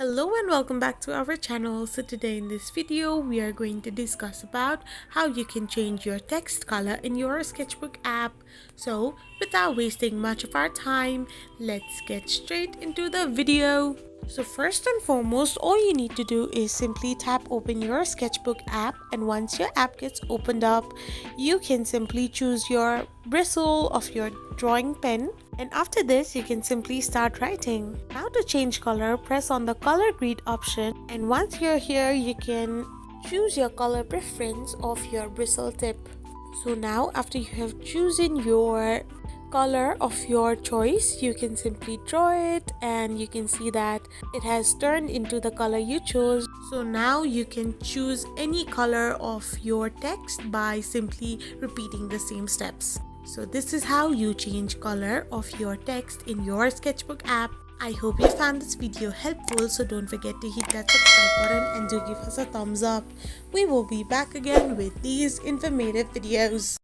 Hello and welcome back to our channel. So today in this video we are going to discuss about how you can change your text color in your sketchbook app. So without wasting much of our time, let's get straight into the video. So first and foremost, all you need to do is simply tap open your sketchbook app, and once your app gets opened up, you can simply choose your bristle of your drawing pen, and after this you can simply start writing. Now to change color, press on the color grid option, and once you're here you can choose your color preference of your bristle tip. So now after you have chosen your color of your choice, you can simply draw it, and you can see that it has turned into the color you chose. So now you can choose any color of your text by simply repeating the same steps. So this is how you change color of your text in your sketchbook app. I hope you found this video helpful, so don't forget to hit that subscribe button and do give us a thumbs up. We will be back again with these informative videos.